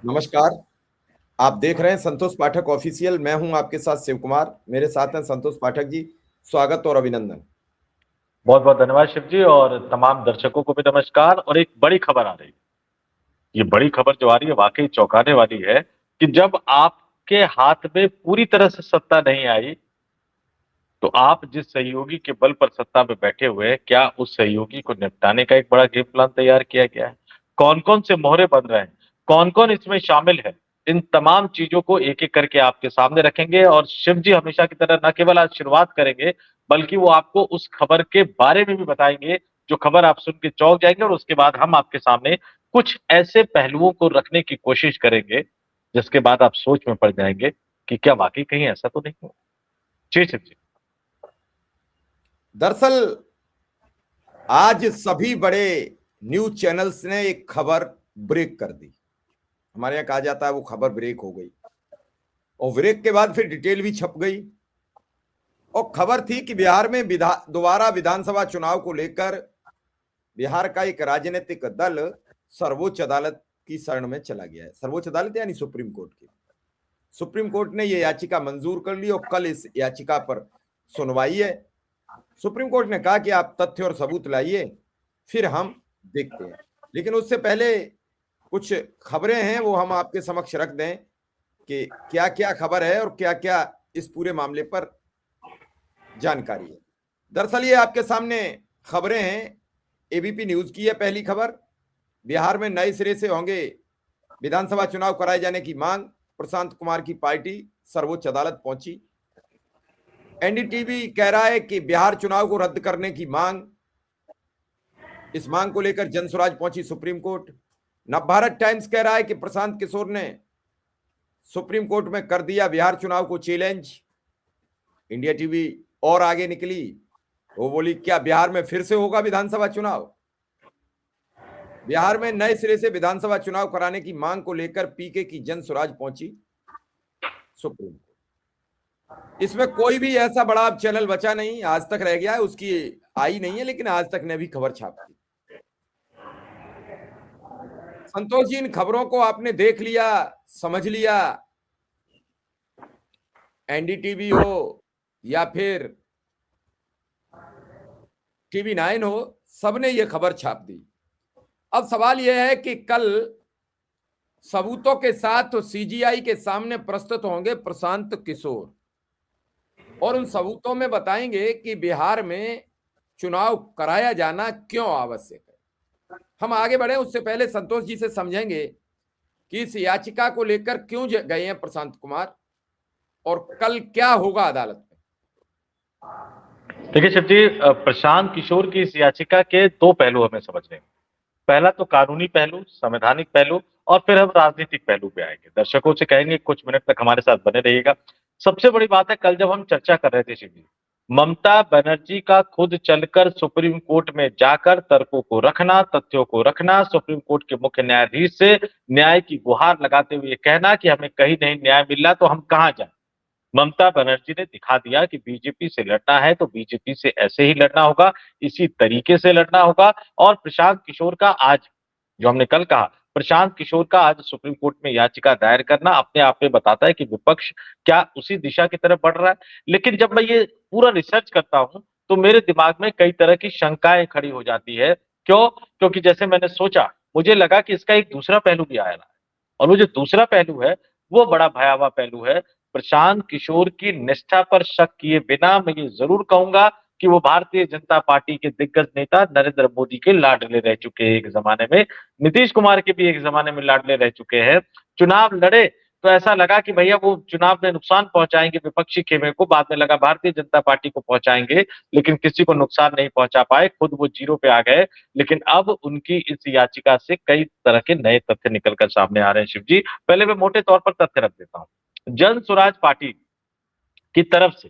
नमस्कार। आप देख रहे हैं संतोष पाठक ऑफिशियल। मैं हूं आपके साथ शिव कुमार। मेरे साथ हैं संतोष पाठक जी। स्वागत और अभिनंदन। बहुत बहुत धन्यवाद शिव जी, और तमाम दर्शकों को भी नमस्कार। और एक बड़ी खबर आ रही है। ये बड़ी खबर जो आ रही है वाकई चौंकाने वाली है कि जब आपके हाथ में पूरी तरह से सत्ता नहीं आई, तो आप जिस सहयोगी के बल पर सत्ता में बैठे हुए हैं, क्या उस सहयोगी को निपटाने का एक बड़ा गेम प्लान तैयार किया गया है? कौन कौन से मोहरे बन रहे हैं, कौन कौन इसमें शामिल है, इन तमाम चीजों को एक एक करके आपके सामने रखेंगे। और शिव जी हमेशा की तरह न केवल आज शुरुआत करेंगे, बल्कि वो आपको उस खबर के बारे में भी बताएंगे जो खबर आप सुन के चौंक जाएंगे। और उसके बाद हम आपके सामने कुछ ऐसे पहलुओं को रखने की कोशिश करेंगे जिसके बाद आप सोच में पड़ जाएंगे कि क्या वाकई कहीं ऐसा तो नहीं हुआ। जी शिव जी। दरअसल आज सभी बड़े न्यूज चैनल्स ने एक खबर ब्रेक कर दी। हमारे यहाँ कहा जाता है वो खबर ब्रेक हो गई, और ब्रेक के बाद फिर डिटेल भी छप गई। और खबर थी कि बिहार में दोबारा विधानसभा चुनाव को लेकर बिहार का एक राजनीतिक दल सर्वोच्च अदालत की शरण में चला गया है। सर्वोच्च अदालत यानी सुप्रीम कोर्ट की। सुप्रीम कोर्ट ने यह याचिका मंजूर कर ली और कल इस याचिका पर सुनवाई है। सुप्रीम कोर्ट ने कहा कि आप तथ्य और सबूत लाइए, फिर हम देखते हैं। लेकिन उससे पहले कुछ खबरें हैं, वो हम आपके समक्ष रख दें कि क्या क्या खबर है और क्या क्या इस पूरे मामले पर जानकारी है। दरअसल ये आपके सामने खबरें हैं, एबीपी न्यूज की है। पहली खबर, बिहार में नए सिरे से होंगे विधानसभा चुनाव कराए जाने की मांग, प्रशांत कुमार की पार्टी सर्वोच्च अदालत पहुंची। एनडीटीवी कह रहा है कि बिहार चुनाव को रद्द करने की मांग, इस मांग को लेकर जनसुराज पहुंची सुप्रीम कोर्ट। नवभारत टाइम्स कह रहा है कि प्रशांत किशोर ने सुप्रीम कोर्ट में कर दिया बिहार चुनाव को चैलेंज। इंडिया टीवी और आगे निकली, वो बोली क्या बिहार में फिर से होगा विधानसभा चुनाव। बिहार में नए सिरे से विधानसभा चुनाव कराने की मांग को लेकर पीके की जनसुराज पहुंची सुप्रीम कोर्ट। इसमें कोई भी ऐसा बड़ा चैनल बचा नहीं, आज तक रह गया है, उसकी आई नहीं है, लेकिन आज तक ने भी खबर छाप दी। संतोष जी, इन खबरों को आपने देख लिया, समझ लिया, एनडीटीवी हो या फिर टीवी 9 हो, सबने ये खबर छाप दी। अब सवाल यह है कि कल सबूतों के साथ तो सीजीआई के सामने प्रस्तुत होंगे प्रशांत किशोर, और उन सबूतों में बताएंगे कि बिहार में चुनाव कराया जाना क्यों आवश्यक है। हम आगे बढ़े उससे पहले संतोष जी से समझेंगे कि इस याचिका को लेकर क्यों गए हैं प्रशांत कुमार, और कल क्या होगा अदालत में। देखिए शिव जी, प्रशांत किशोर की इस याचिका के दो पहलू हमें समझने हैं। पहला तो कानूनी पहलू, संवैधानिक पहलू, और फिर हम राजनीतिक पहलू पे आएंगे। दर्शकों से कहेंगे कुछ मिनट तक हमारे साथ बने रहिएगा। सबसे बड़ी बात है, कल जब हम चर्चा कर रहे थे शिव जी, ममता बनर्जी का खुद चलकर सुप्रीम कोर्ट में जाकर तर्कों को रखना, तथ्यों को रखना, सुप्रीम कोर्ट के मुख्य न्यायाधीश से न्याय की गुहार लगाते हुए कहना कि हमें कहीं नहीं न्याय मिल रहा तो हम कहां जाएं। ममता बनर्जी ने दिखा दिया कि बीजेपी से लड़ना है तो बीजेपी से ऐसे ही लड़ना होगा, इसी तरीके से लड़ना होगा। और प्रशांत किशोर का आज, जो हमने कल कहा, प्रशांत किशोर का आज सुप्रीम कोर्ट में याचिका दायर करना अपने आप में बताता है कि विपक्ष क्या उसी दिशा की तरफ बढ़ रहा है। लेकिन जब मैं ये पूरा रिसर्च करता हूं तो मेरे दिमाग में कई तरह की शंकाएं खड़ी हो जाती है। क्यों? क्योंकि जैसे मैंने सोचा, मुझे लगा कि इसका एक दूसरा पहलू भी आ रहा है, और वो जो दूसरा पहलू है वो बड़ा भयावह पहलू है। प्रशांत किशोर की निष्ठा पर शक किए बिना मैं ये जरूर कहूंगा कि वो भारतीय जनता पार्टी के दिग्गज नेता नरेंद्र मोदी के लाडले रह चुके हैं एक जमाने में, नीतीश कुमार के भी एक जमाने में लाडले रह चुके हैं। चुनाव लड़े तो ऐसा लगा कि भैया वो चुनाव में नुकसान पहुंचाएंगे विपक्षी खेमे को, बाद में लगा भारतीय जनता पार्टी को पहुंचाएंगे, लेकिन किसी को नुकसान नहीं पहुंचा पाए, खुद वो जीरो पे आ गए। लेकिन अब उनकी इस याचिका से कई तरह के नए तथ्य निकलकर सामने आ रहे हैं शिव जी। पहले मैं मोटे तौर पर तथ्य रख देता हूं। जन स्वराज पार्टी की तरफ से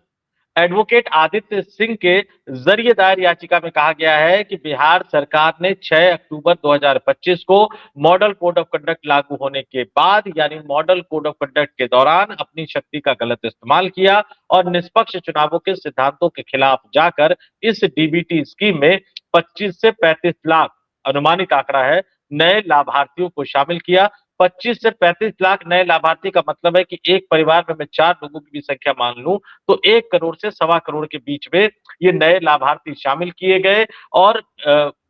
एडवोकेट आदित्य सिंह के जरिए दायर याचिका में कहा गया है कि बिहार सरकार ने 6 अक्टूबर 2025 को मॉडल कोड ऑफ कंडक्ट लागू होने के बाद, यानी मॉडल कोड ऑफ कंडक्ट के दौरान अपनी शक्ति का गलत इस्तेमाल किया और निष्पक्ष चुनावों के सिद्धांतों के खिलाफ जाकर इस डीबीटी स्कीम में 25 से 35 लाख, अनुमानित आंकड़ा है, नए लाभार्थियों को शामिल किया, 25 से 35 लाख नए लाभार्थी का मतलब है कि एक परिवार में मैं 4 लोगों की भी संख्या मान लूं तो 1 करोड़ से 1.25 करोड़ के बीच में ये नए लाभार्थी शामिल किए गए। और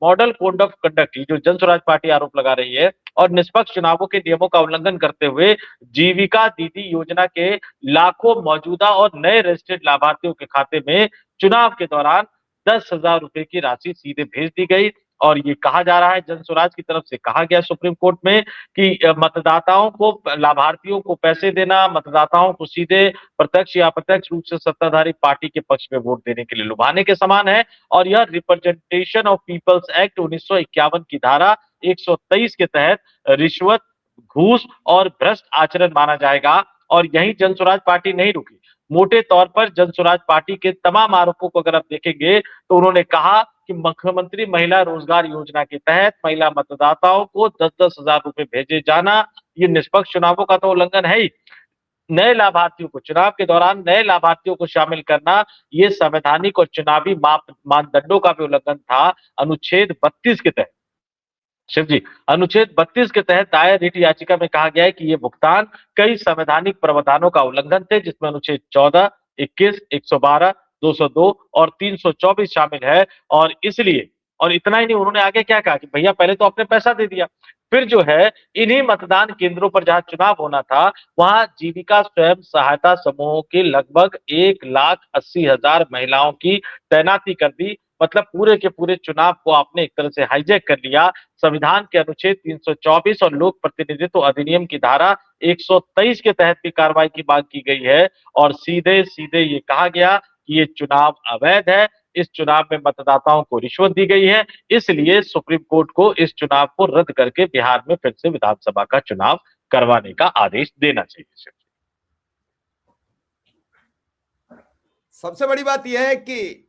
मॉडल कोड ऑफ कंडक्ट, जो जन स्वराज पार्टी आरोप लगा रही है, और निष्पक्ष चुनावों के नियमों का उल्लंघन करते हुए जीविका दीदी योजना के लाखों मौजूदा और नए रजिस्टर्ड लाभार्थियों के खाते में चुनाव के दौरान 10,000 रुपए की राशि सीधे भेज दी गई। और ये कहा जा रहा है, जन स्वराज की तरफ से कहा गया सुप्रीम कोर्ट में कि मतदाताओं को, लाभार्थियों को पैसे देना, मतदाताओं को सीधे प्रत्यक्ष या अप्रत्यक्ष रूप से सत्ताधारी पार्टी के पक्ष में वोट देने के लिए लुभाने के समान है। और यह रिप्रेजेंटेशन ऑफ पीपल्स एक्ट 1951 की धारा 123 के तहत रिश्वत, घूस और भ्रष्ट आचरण माना जाएगा। और यही जन स्वराज पार्टी नहीं रुकी। मोटे तौर पर जन स्वराज पार्टी के तमाम आरोपों को अगर आप देखेंगे तो उन्होंने कहा कि मुख्यमंत्री महिला रोजगार योजना के तहत महिला मतदाताओं को 10-10 हजार रुपए भेजे जाना, ये निष्पक्ष चुनावों का तो उल्लंघन है ही। नए लाभार्थियों को, चुनाव के दौरान नए लाभार्थियों को शामिल करना, ये संवैधानिक और चुनावी मानदंडों का भी उल्लंघन था। अनुच्छेद 32 के तहत, शिव जी, अनुच्छेद 32 के तहत दायर रिट याचिका में कहा गया है कि ये भुगतान कई संवैधानिक प्रावधानों का उल्लंघन थे, जिसमें अनुच्छेद 14, 21, 112, 202 और 324 शामिल है। और इसलिए, और इतना ही नहीं, उन्होंने आगे क्या कहा कि भैया पहले तो आपने पैसा दे दिया, फिर जो है इन्हीं मतदान केंद्रों पर जहां चुनाव होना था वहां जीविका स्वयं सहायता समूहों के लगभग 1,80,000 महिलाओं की तैनाती कर दी। मतलब पूरे के पूरे चुनाव को आपने एक तरह से हाईजैक कर लिया। संविधान के अनुच्छेद 324 और लोक प्रतिनिधित्व अधिनियम की धारा 123 के तहत भी कार्रवाई की मांग की गई है। और सीधे सीधे ये कहा गया कि ये चुनाव अवैध है, इस चुनाव में मतदाताओं को रिश्वत दी गई है, इसलिए सुप्रीम कोर्ट को इस चुनाव को रद्द करके बिहार में फिर से विधानसभा का चुनाव करवाने का आदेश देना चाहिए। सबसे बड़ी बात यह है कि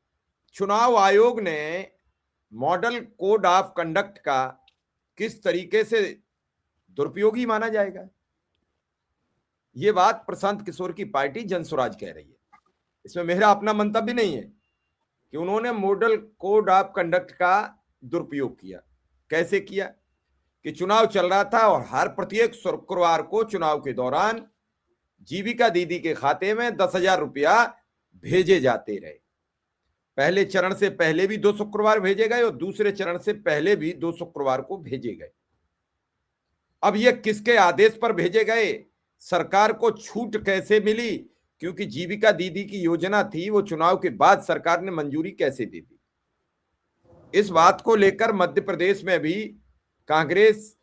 चुनाव आयोग ने मॉडल कोड ऑफ कंडक्ट का किस तरीके से दुरुपयोगी माना जाएगा, यह बात प्रशांत किशोर की पार्टी जन स्वराज कह रही है। इसमें मेरा अपना मंतव्य नहीं है कि उन्होंने मॉडल कोड ऑफ कंडक्ट का दुरुपयोग किया। कैसे किया कि चुनाव चल रहा था और हर प्रत्येक शुक्रवार को चुनाव के दौरान जीविका दीदी के खाते में 10,000 रुपया भेजे जाते रहे। पहले चरण से पहले भी 2 शुक्रवार भेजे गए और दूसरे चरण से पहले भी 2 शुक्रवार को भेजे गए। अब ये किसके आदेश पर भेजे गए, सरकार को छूट कैसे मिली, क्योंकि जीविका दीदी की योजना थी, वो चुनाव के बाद सरकार ने मंजूरी कैसे दे दी। इस बात को लेकर मध्य प्रदेश में भी कांग्रेस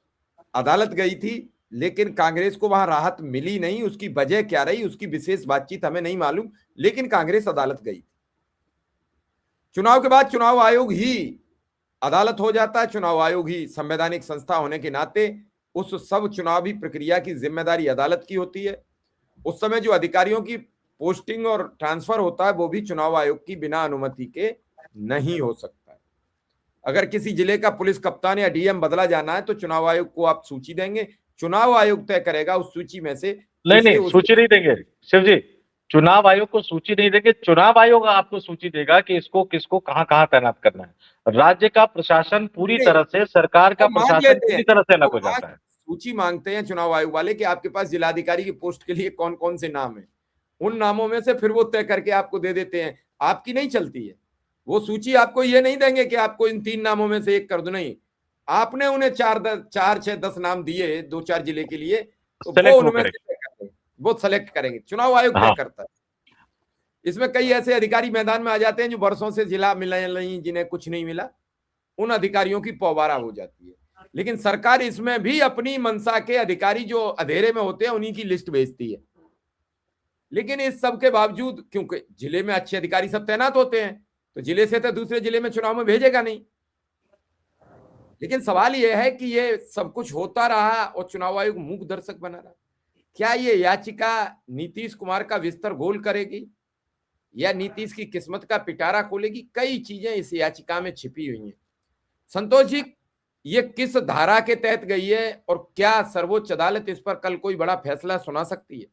अदालत गई थी, लेकिन कांग्रेस को वहां राहत मिली नहीं। उसकी वजह क्या रही, उसकी विशेष बातचीत हमें नहीं मालूम, लेकिन कांग्रेस अदालत गई थी। चुनाव के बाद चुनाव आयोग ही अदालत हो जाता है। चुनाव आयोग ही संवैधानिक संस्था होने के नाते उस सब चुनावी प्रक्रिया की जिम्मेदारी अदालत की होती है। उस समय जो अधिकारियों की पोस्टिंग और ट्रांसफर होता है वो भी चुनाव आयोग की बिना अनुमति के नहीं हो सकता है। अगर किसी जिले का पुलिस कप्तान या डीएम बदला जाना है तो चुनाव आयोग को आप सूची देंगे, चुनाव आयोग तय करेगा उस सूची में से। नहीं, सूची नहीं देंगे शिव जी, चुनाव आयोग को सूची नहीं देंगे, चुनाव आयोग आपको सूची देगा कि इसको किसको कहां कहां तैनात करना है। राज्य का प्रशासन पूरी तरह से, सरकार का प्रशासन पूरी तरह से अलग हो जाता है। सूची मांगते हैं चुनाव आयोग वाले कि आपके पास जिलाधिकारी की पोस्ट के लिए कौन कौन से नाम है, उन नामों में से फिर वो तय करके आपको दे देते हैं। आपकी नहीं चलती है वो सूची। आपको ये नहीं देंगे कि आपको इन 3 नामों में से एक कर दो, नहीं, आपने उन्हें 4, 6, 10 नाम दिए 2-4 जिले के लिए, तो वो उनमें वो सेलेक्ट करेंगे, चुनाव आयोग तय करता है। इसमें कई ऐसे अधिकारी मैदान में आ जाते हैं जो वर्षों से जिला मिला नहीं, जिन्हें कुछ नहीं मिला, उन अधिकारियों की पौबारा हो जाती है। लेकिन सरकार इसमें भी अपनी मंशा के अधिकारी जो अंधेरे में होते हैं उन्हीं की लिस्ट भेजती है। लेकिन इस सब के बावजूद, क्योंकि जिले में अच्छे अधिकारी सब तैनात होते हैं, तो जिले से तो दूसरे जिले में चुनाव में भेजेगा नहीं। लेकिन सवाल यह है कि ये सब कुछ होता रहा और चुनाव आयोग मूक दर्शक बना रहा। क्या ये याचिका नीतीश कुमार का विस्तर गोल करेगी या नीतीश की किस्मत का पिटारा खोलेगी? कई चीजें इस याचिका में छिपी हुई हैं। संतोष जी, ये किस धारा के तहत गई है और क्या सर्वोच्च अदालत इस पर कल कोई बड़ा फैसला सुना सकती है?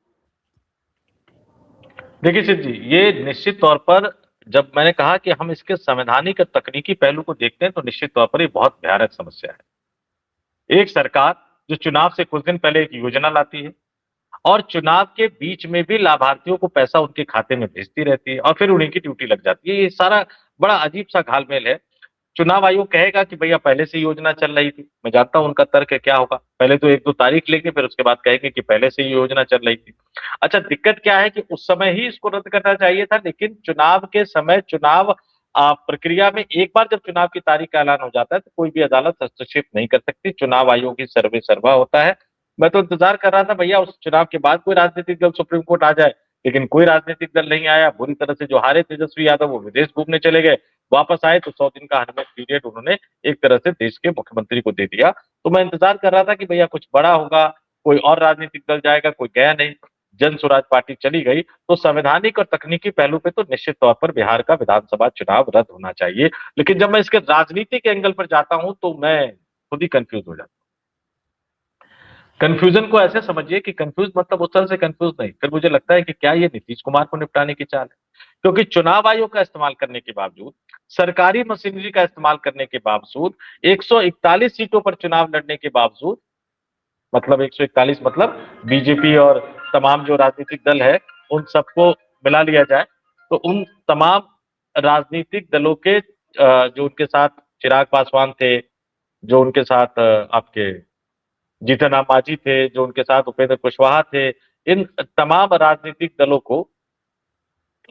देखिए शिव जी, ये निश्चित तौर पर, जब मैंने कहा कि हम इसके संवैधानिक और तकनीकी पहलू को देखते हैं तो निश्चित तौर पर ये बहुत भयानक समस्या है। एक सरकार जो चुनाव से कुछ दिन पहले एक योजना लाती है और चुनाव के बीच में भी लाभार्थियों को पैसा उनके खाते में भेजती रहती है और फिर उन्हीं की ड्यूटी लग जाती है। ये सारा बड़ा अजीब सा घालमेल है। चुनाव आयोग कहेगा कि भैया पहले से ही योजना चल रही थी। मैं जानता हूं उनका तर्क है क्या होगा। पहले तो 1-2 तारीख लेंगे, फिर उसके बाद कहेंगे कि पहले से ही योजना चल रही थी। अच्छा, दिक्कत क्या है कि उस समय ही इसको रद्द करना चाहिए था, लेकिन चुनाव के समय चुनाव प्रक्रिया में एक बार जब चुनाव की तारीख का ऐलान हो जाता है तो कोई भी अदालत हस्तक्षेप नहीं कर सकती। चुनाव आयोग ही सर्वे सर्वा होता है। मैं तो इंतजार कर रहा था भैया उस चुनाव के बाद कोई राजनीतिक दल सुप्रीम कोर्ट आ जाए, लेकिन कोई राजनीतिक दल नहीं आया। बुरी तरह से जो हारे तेजस्वी यादव वो विदेश घूमने चले गए, वापस आए तो 100 दिन का हरमेट पीरियड उन्होंने एक तरह से देश के मुख्यमंत्री को दे दिया। तो मैं इंतजार कर रहा था कि भैया कुछ बड़ा होगा, कोई और राजनीतिक दल जाएगा, कोई गया नहीं। जन स्वराज पार्टी चली गई। तो संवैधानिक और तकनीकी पहलू पे तो निश्चित तौर पर बिहार का विधानसभा चुनाव रद्द होना चाहिए। लेकिन जब मैं इसके राजनीतिक एंगल पर जाता हूं तो मैं खुद ही कंफ्यूज हो जाता हूं। कंफ्यूजन को ऐसे समझिए कि कंफ्यूज मतलब उस तरह से कंफ्यूज नहीं, फिर मुझे लगता है कि क्या ये नीतीश कुमार को निपटाने की चाल है। क्योंकि चुनाव आयोग का इस्तेमाल करने के बावजूद, सरकारी मशीनरी का इस्तेमाल करने के बावजूद, 141 सीटों पर चुनाव लड़ने के बावजूद, मतलब 141 मतलब बीजेपी और तमाम जो राजनीतिक दल है उन सबको मिला लिया जाए तो उन तमाम राजनीतिक दलों के जो उनके साथ चिराग पासवान थे, जो उनके साथ आपके जीतन राम मांझी थे, जो उनके साथ उपेंद्र कुशवाहा थे, इन तमाम राजनीतिक दलों को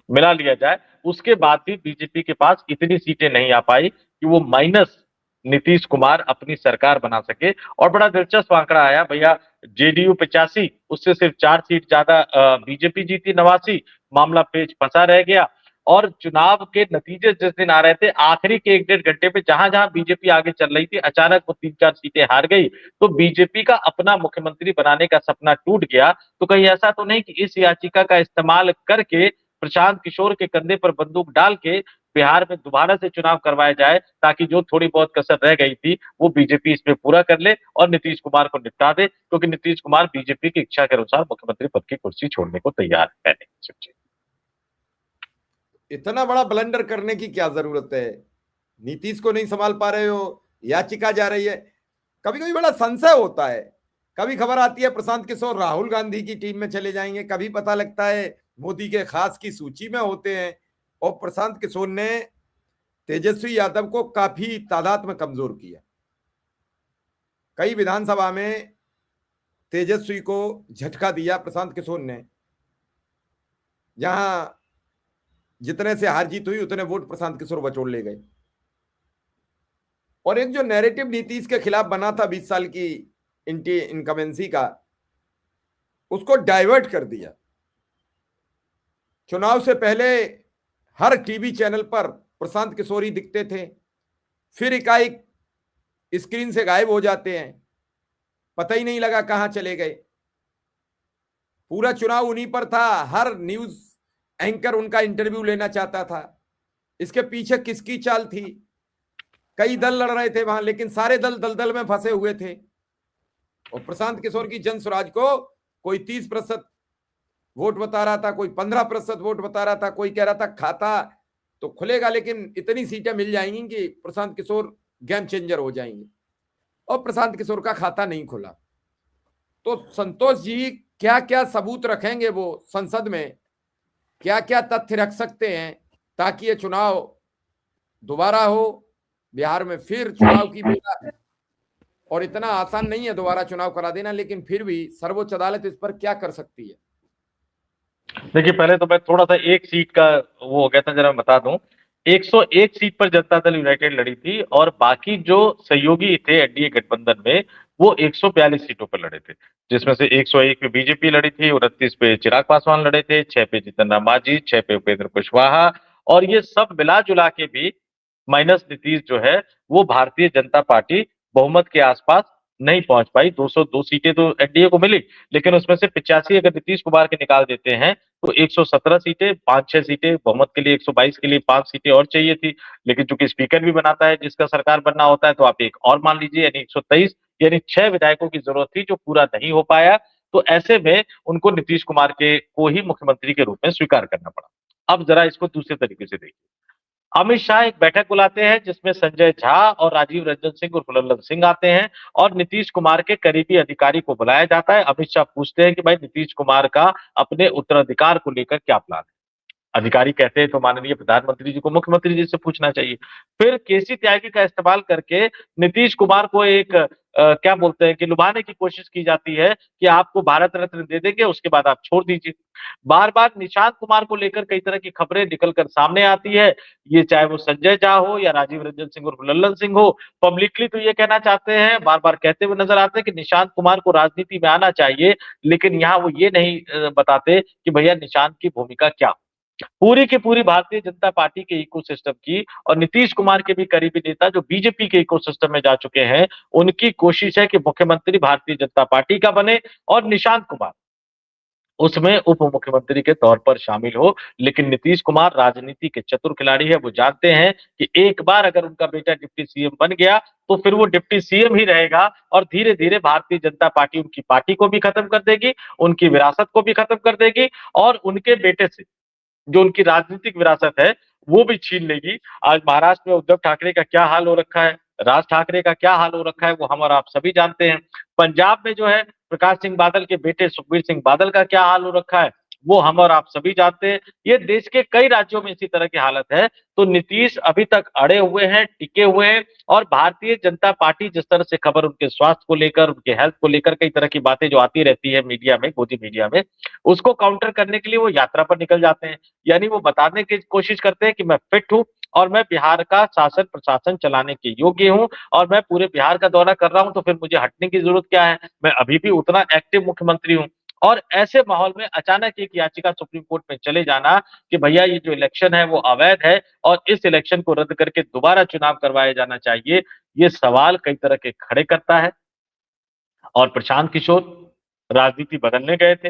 मिला लिया जाए, उसके बाद भी बीजेपी के पास इतनी सीटें नहीं आ पाई कि वो माइनस नीतीश कुमार अपनी सरकार बना सके। और बड़ा दिलचस्प आंकड़ा आया भैया, जेडीयू 85, उससे सिर्फ 4 सीट ज्यादा बीजेपी जीती 89, मामला पेच फंसा रह गया। और चुनाव के नतीजे जिस दिन आ रहे थे, आखिरी के 1-1.5 घंटे पे जहां जहां बीजेपी आगे चल रही थी, अचानक वो 3-4 सीटें हार गई। तो बीजेपी का अपना मुख्यमंत्री बनाने का सपना टूट गया। तो कहीं ऐसा तो नहीं कि इस याचिका का इस्तेमाल करके प्रशांत किशोर के कंधे पर बंदूक डाल के बिहार में दोबारा से चुनाव करवाया जाए, ताकि जो थोड़ी बहुत कसर रह गई थी वो बीजेपी इसमें पूरा कर ले और नीतीश कुमार को निपटा दे, क्योंकि नीतीश कुमार बीजेपी की इच्छा के अनुसार मुख्यमंत्री पद की कुर्सी छोड़ने को तैयार है नहीं। इतना बड़ा ब्लंडर करने की क्या जरूरत है? नीतीश को नहीं संभाल पा रहे हो, याचिका जा रही है। कभी कभी बड़ा संशय होता है। कभी खबर आती है प्रशांत किशोर राहुल गांधी की टीम में चले जाएंगे, कभी पता लगता है मोदी के खास की सूची में होते हैं। और प्रशांत किशोर ने तेजस्वी यादव को काफी तादाद में कमजोर किया। कई विधानसभा में तेजस्वी को झटका दिया प्रशांत किशोर ने। जहां जितने से हार जीत हुई उतने वोट प्रशांत किशोर बचोड़ ले गए। और एक जो नैरेटिव नीतीश के खिलाफ बना था 20 साल की इनकमेंसी का, उसको डाइवर्ट कर दिया। चुनाव से पहले हर टीवी चैनल पर प्रशांत किशोर ही दिखते थे, फिर एकाएक स्क्रीन से गायब हो जाते हैं, पता ही नहीं लगा कहां चले गए। पूरा चुनाव उन्हीं पर था, हर न्यूज एंकर उनका इंटरव्यू लेना चाहता था। इसके पीछे किसकी चाल थी? कई दल लड़ रहे थे वहां, लेकिन सारे दल दलदल में फंसे हुए थे। और प्रशांत किशोर की जन स्वराज को कोई 30% वोट बता रहा था, कोई 15% वोट बता रहा था, कोई कह रहा था खाता तो खुलेगा लेकिन इतनी सीटें मिल जाएंगी कि प्रशांत किशोर गेम चेंजर हो जाएंगे। और प्रशांत किशोर का खाता नहीं खुला। तो संतोष जी क्या क्या सबूत रखेंगे वो संसद में, क्या क्या तथ्य रख सकते हैं ताकि ये चुनाव दोबारा हो बिहार में? फिर चुनाव की बेला, और इतना आसान नहीं है दोबारा चुनाव करा देना, लेकिन फिर भी सर्वोच्च अदालत इस पर क्या कर सकती है? देखिए, पहले तो मैं थोड़ा सा एक सीट का वो हो गया था, जरा मैं बता दूं। 101 सीट पर जनता दल यूनाइटेड लड़ी थी और बाकी जो सहयोगी थे एनडीए गठबंधन में, वो 142 सीटों पर लड़े थे, जिसमें से 101 पे बीजेपी लड़ी थी, 29 पे चिराग पासवान लड़े थे, 6 पे जीतन राम मांझी, 6 पे उपेंद्र कुशवाहा। और ये सब मिला जुला के भी माइनस नीतीश जो है, वो भारतीय जनता पार्टी बहुमत के आसपास नहीं पहुंच पाई। 202 सीटें तो एनडीए को मिली, लेकिन उसमें से 85 अगर नीतीश कुमार के निकाल देते हैं तो 117 सीटें, 5-6 सीटें बहुमत के लिए, 122 के लिए 5 सीटें और चाहिए थी। लेकिन चूंकि स्पीकर भी बनाता है जिसका सरकार बनना होता है, तो आप एक और मान लीजिए, यानी 123, यानी 6 विधायकों की जरूरत थी, जो पूरा नहीं हो पाया। तो ऐसे में उनको नीतीश कुमार के को ही मुख्यमंत्री के रूप में स्वीकार करना पड़ा। अब जरा इसको दूसरे तरीके से देखिए। अमित शाह एक बैठक बुलाते हैं जिसमें संजय झा और राजीव रंजन सिंह और लल्लन सिंह आते हैं और नीतीश कुमार के करीबी अधिकारी को बुलाया जाता है। अमित शाह पूछते हैं कि भाई नीतीश कुमार का अपने उत्तराधिकार को लेकर क्या प्लान है। अधिकारी कहते हैं तो माननीय प्रधानमंत्री जी को मुख्यमंत्री जी से पूछना चाहिए। फिर केसी त्यागी का इस्तेमाल करके नीतीश कुमार को एक क्या बोलते हैं कि लुभाने की कोशिश की जाती है कि आपको भारत रत्न दे देंगे, उसके बाद आप छोड़ दीजिए। बार बार निशांत कुमार को लेकर कई तरह की खबरें निकलकर सामने आती है। ये चाहे वो संजय झा हो या राजीव रंजन सिंह और लल्लन सिंह हो, पब्लिकली तो ये कहना चाहते हैं, बार बार कहते हुए नजर आते हैं कि निशांत कुमार को राजनीति में आना चाहिए, लेकिन यहाँ वो ये नहीं बताते कि भैया निशांत की भूमिका क्या। पूरी की पूरी भारतीय जनता पार्टी के इकोसिस्टम की और नीतीश कुमार के भी करीबी नेता जो बीजेपी के इकोसिस्टम में जा चुके हैं, उनकी कोशिश है कि मुख्यमंत्री भारतीय जनता पार्टी का बने और निशांत कुमार उसमें उप मुख्यमंत्री के तौर पर शामिल हो। लेकिन नीतीश कुमार राजनीति के चतुर खिलाड़ी है, वो जानते हैं कि एक बार अगर उनका बेटा डिप्टी सीएम बन गया तो फिर वो डिप्टी सीएम ही रहेगा और धीरे धीरे भारतीय जनता पार्टी उनकी पार्टी को भी खत्म कर देगी, उनकी विरासत को भी खत्म कर देगी और उनके बेटे से जो उनकी राजनीतिक विरासत है वो भी छीन लेगी। आज महाराष्ट्र में उद्धव ठाकरे का क्या हाल हो रखा है, राज ठाकरे का क्या हाल हो रखा है, वो हम और आप सभी जानते हैं। पंजाब में जो है प्रकाश सिंह बादल के बेटे सुखबीर सिंह बादल का क्या हाल हो रखा है, वो हम और आप सभी जानते हैं। ये देश के कई राज्यों में इसी तरह की हालत है। तो नीतीश अभी तक अड़े हुए हैं, टिके हुए हैं और भारतीय जनता पार्टी जिस तरह से खबर उनके स्वास्थ्य को लेकर, उनके हेल्थ को लेकर कई तरह की बातें जो आती रहती है मीडिया में, गोदी मीडिया में, उसको काउंटर करने के लिए वो यात्रा पर निकल जाते हैं। यानी वो बताने की कोशिश करते हैं कि मैं फिट हूँ और मैं बिहार का शासन प्रशासन चलाने के योग्य हूँ और मैं पूरे बिहार का दौरा कर रहा हूँ, तो फिर मुझे हटने की जरूरत क्या है, मैं अभी भी उतना एक्टिव मुख्यमंत्री हूँ। और ऐसे माहौल में अचानक एक याचिका सुप्रीम कोर्ट में चले जाना कि भैया ये जो इलेक्शन है वो अवैध है और इस इलेक्शन को रद्द करके दोबारा चुनाव करवाया जाना चाहिए, ये सवाल कई तरह के खड़े करता है। और प्रशांत किशोर राजनीति बदलने गए थे,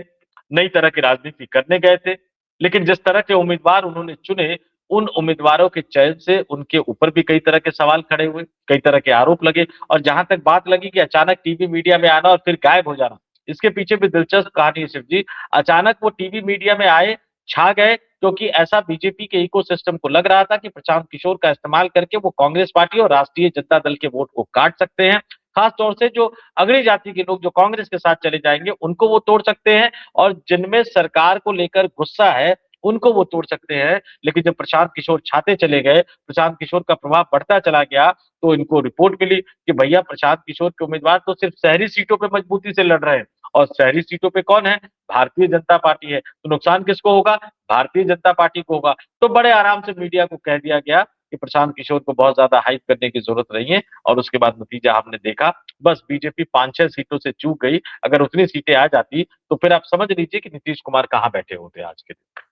नई तरह की राजनीति करने गए थे, लेकिन जिस तरह के उम्मीदवार उन्होंने चुने, उन उम्मीदवारों के चयन से उनके ऊपर भी कई तरह के सवाल खड़े हुए, कई तरह के आरोप लगे और जहां तक बात लगी कि अचानक टीवी मीडिया में आना और फिर गायब हो जाना, इसके पीछे भी दिलचस्प कहानी है शिव जी। अचानक वो टीवी मीडिया में आए, छा गए क्योंकि ऐसा बीजेपी के इकोसिस्टम को लग रहा था कि प्रशांत किशोर का इस्तेमाल करके वो कांग्रेस पार्टी और राष्ट्रीय जनता दल के वोट को काट सकते हैं। खास तौर से जो अगड़ी जाति के लोग जो कांग्रेस के साथ चले जाएंगे उनको वो तोड़ सकते हैं और जिनमें सरकार को लेकर गुस्सा है उनको वो तोड़ सकते हैं। लेकिन जब प्रशांत किशोर छाते चले गए, प्रशांत किशोर का प्रभाव बढ़ता चला गया, तो इनको रिपोर्ट मिली कि भैया प्रशांत किशोर के उम्मीदवार तो सिर्फ शहरी सीटों पे मजबूती से लड़ रहे हैं और शहरी सीटों पे कौन है, भारतीय जनता पार्टी है। तो नुकसान किसको होगा, भारतीय जनता पार्टी को होगा। तो बड़े आराम से मीडिया को कह दिया गया कि प्रशांत किशोर को बहुत ज्यादा हाइप करने की जरूरत नहीं है और उसके बाद नतीजा हमने देखा, बस बीजेपी 5-6 सीटों से चूक गई। अगर उतनी सीटें आ जाती तो फिर आप समझ लीजिए कि नीतीश कुमार कहां बैठे होते आज के दिन।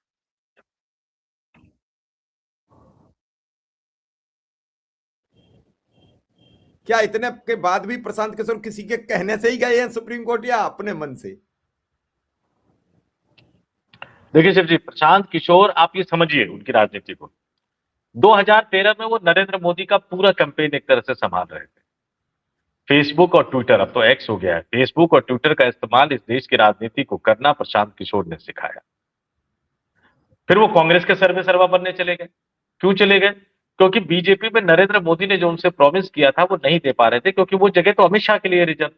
क्या इतने के बाद भी प्रशांत किशोर किसी के कहने से ही गए हैं सुप्रीम कोर्ट या अपने मन से? देखिए शिव जी, प्रशांत किशोर आप ये समझिए उनकी राजनीति को, 2013 में वो नरेंद्र मोदी का पूरा कैंपेन एक तरह से संभाल रहे थे। फेसबुक और ट्विटर, अब तो एक्स हो गया है, फेसबुक और ट्विटर का इस्तेमाल इस देश की राजनीति को करना प्रशांत किशोर ने सिखाया। फिर वो कांग्रेस के सर्वे सर्वा बनने चले गए। क्यों चले गए, क्योंकि बीजेपी में नरेंद्र मोदी ने जो उनसे प्रॉमिस किया था वो नहीं दे पा रहे थे, क्योंकि वो जगह तो अमित शाह के लिए रिजर्व।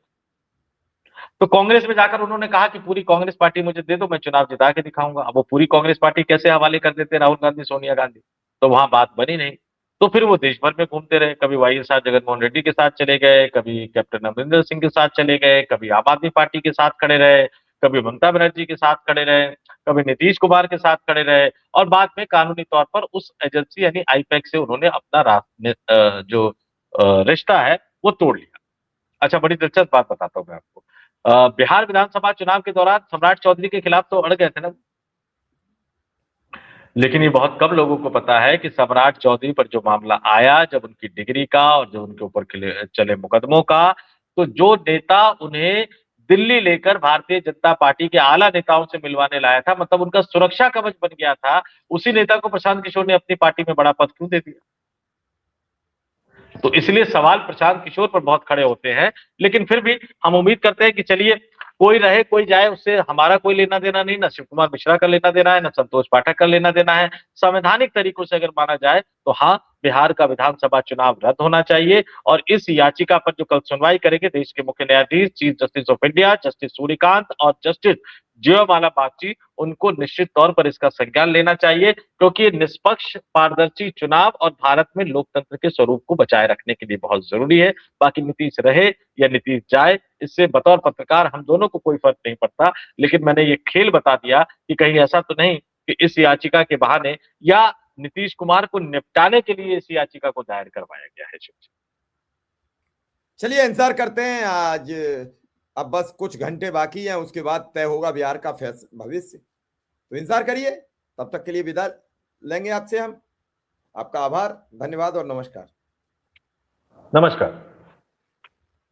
तो कांग्रेस में जाकर उन्होंने कहा कि पूरी कांग्रेस पार्टी मुझे दे दो, मैं चुनाव जिता के दिखाऊंगा। अब वो पूरी कांग्रेस पार्टी कैसे हवाले कर देते राहुल गांधी सोनिया गांधी, तो वहां बात बनी नहीं। तो फिर वो देश भर में घूमते रहे, कभी वाईएसआर जगनमोहन रेड्डी के साथ चले गए, कभी कैप्टन अमरिंदर सिंह के साथ चले गए, कभी आम आदमी पार्टी के साथ खड़े रहे, कभी ममता बनर्जी के साथ खड़े रहे, कभी नीतीश कुमार के साथ खड़े रहे और बाद में कानूनी तौर पर उस एजेंसी यानी आईपैक से उन्होंने अपना जो रिश्ता है वो तोड़ लिया। अच्छा, बड़ी दिलचस्प बात बताता हूँ मैं आपको। बिहार विधानसभा चुनाव के दौरान सम्राट चौधरी के खिलाफ तो अड़ गए थे ना, लेकिन ये बहुत कम लोगों को पता है कि सम्राट चौधरी पर जो मामला आया, जब उनकी डिग्री का और जो उनके ऊपर चले मुकदमों का, तो जो नेता उन्हें दिल्ली लेकर भारतीय जनता पार्टी के आला नेताओं से मिलवाने लाया था, मतलब उनका सुरक्षा कवच बन गया था, उसी नेता को प्रशांत किशोर ने अपनी पार्टी में बड़ा पद क्यों दे दिया। तो इसलिए सवाल प्रशांत किशोर पर बहुत खड़े होते हैं। लेकिन फिर भी हम उम्मीद करते हैं कि चलिए कोई रहे कोई जाए, उससे हमारा कोई लेना देना नहीं, ना शिव कुमार मिश्रा का लेना देना है, ना संतोष पाठक का लेना देना है। संवैधानिक तरीकों से अगर माना जाए तो हाँ, बिहार का विधानसभा चुनाव रद्द होना चाहिए। और इस याचिका पर जो कल सुनवाई करेंगे देश के मुख्य न्यायाधीश chief justice of India justice Suryakant और जस्टिस जयमाला बागची, उनको निश्चित तौर पर इसका संज्ञान लेना चाहिए, क्योंकि ये निष्पक्ष पारदर्शी चुनाव और भारत में लोकतंत्र के स्वरूप को बचाए रखने के लिए बहुत जरूरी है। बाकी नीतीश रहे या नीतीश जाए, इससे बतौर पत्रकार हम दोनों को कोई फर्क नहीं पड़ता। लेकिन मैंने ये खेल बता दिया कि कहीं ऐसा तो नहीं कि इस याचिका के बहाने या नीतीश कुमार को निपटाने के लिए इस याचिका को दायर करवाया गया है। चलिए इंतजार करते हैं आज। अब बस कुछ घंटे बाकी हैं, उसके बाद तय होगा बिहार का भविष्य। तो इंतजार करिए, तब तक के लिए विदा लेंगे आपसे हम। आपका आभार, धन्यवाद और नमस्कार। नमस्कार।